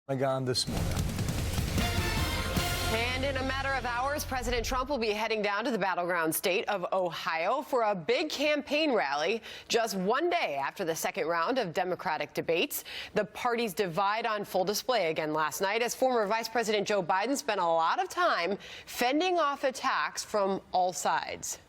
Gone this morning. And in a matter of hours, President Trump will be heading down to the battleground state of Ohio for a big campaign rally just one day after the second round of Democratic debates. The parties divide on full display again last night as former Vice President Joe Biden spent a lot of time fending off attacks from all sides.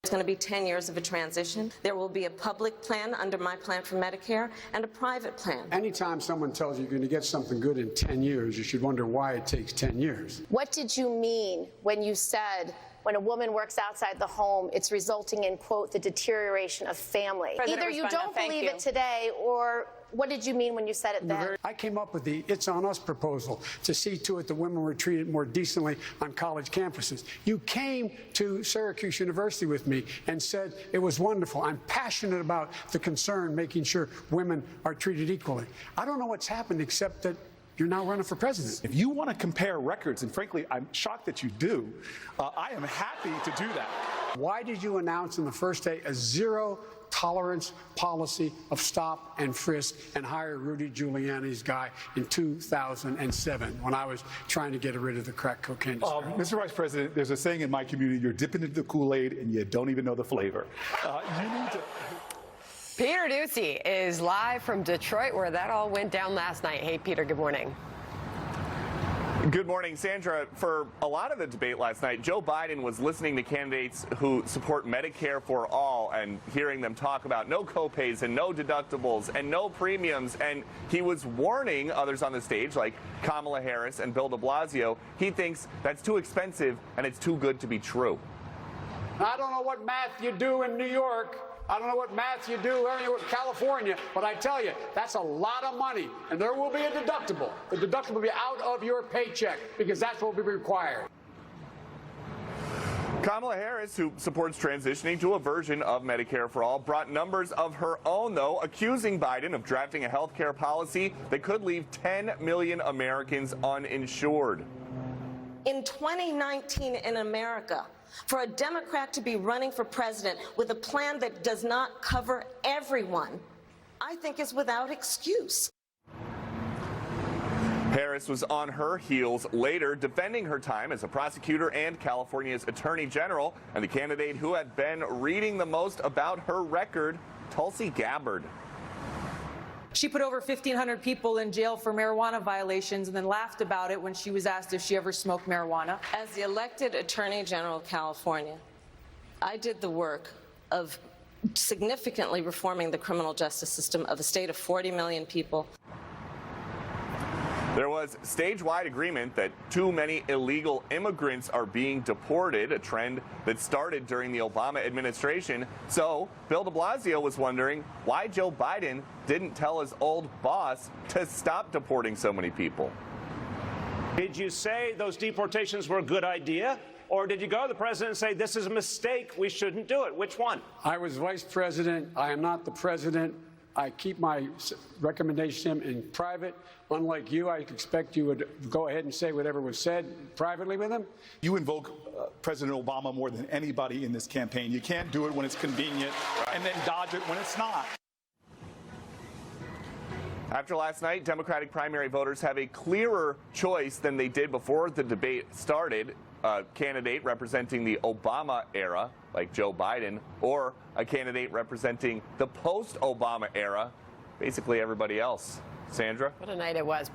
It's going to be 10 years of a transition. There will be a public plan under my plan for Medicare and a private plan. Anytime someone tells you you're going to get something good in 10 years, you should wonder why it takes 10 years. What did you mean when you said when a woman works outside the home, it's resulting in, quote, the deterioration of family? Either you don't believe it today, or what did you mean when you said it then? I came up with the It's on Us proposal to see to it that women were treated more decently on college campuses. You came to Syracuse University with me and said it was wonderful. I'm passionate about the concern, making sure women are treated equally. I don't know what's happened except that you're now running for president. If you want to compare records, and frankly, I'm shocked that you do, I am happy to do that. Why did you announce on the first day a zero-tolerance policy of stop and frisk and hire Rudy Giuliani's guy in 2007 when I was trying to get rid of the crack cocaine? Mr. Vice President, there's a saying in my community, you're dipping into the Kool-Aid and you don't even know the flavor. You need to... Peter Doocy is live from Detroit, where that all went down last night. Hey, Peter, good morning. Good morning, Sandra. For a lot of the debate last night, Joe Biden was listening to candidates who support Medicare for all and hearing them talk about no copays and no deductibles and no premiums. And he was warning others on the stage, like Kamala Harris and Bill de Blasio. He thinks that's too expensive and it's too good to be true. I don't know what math you do in New York. I don't know what math you do in California, but I tell you, that's a lot of money, and there will be a deductible. The deductible will be out of your paycheck because that's what will be required. Kamala Harris, who supports transitioning to a version of Medicare for all, brought numbers of her own, though, accusing Biden of drafting a health care policy that could leave 10 million Americans uninsured. In 2019 in America, for a Democrat to be running for president with a plan that does not cover everyone, I think is without excuse. Harris was on her heels later, defending her time as a prosecutor and California's attorney general, and the candidate who had been reading the most about her record, Tulsi Gabbard. She put over 1,500 people in jail for marijuana violations and then laughed about it when she was asked if she ever smoked marijuana. As the elected Attorney General of California, I did the work of significantly reforming the criminal justice system of a state of 40 million people. There was statewide agreement that too many illegal immigrants are being deported, a trend that started during the Obama administration. So Bill de Blasio was wondering why Joe Biden didn't tell his old boss to stop deporting so many people. Did you say those deportations were a good idea? Or did you go to the president and say, this is a mistake, we shouldn't do it? Which one? I was vice president. I am not the president. I keep my recommendation to him in private. Unlike you, I expect you would go ahead and say whatever was said privately with him. You invoke President Obama more than anybody in this campaign. You can't do it when it's convenient and then dodge it when it's not. After last night, Democratic primary voters have a clearer choice than they did before the debate started. A candidate representing the Obama era, like Joe Biden, or a candidate representing the post-Obama era, basically everybody else. Sandra? What a night it was.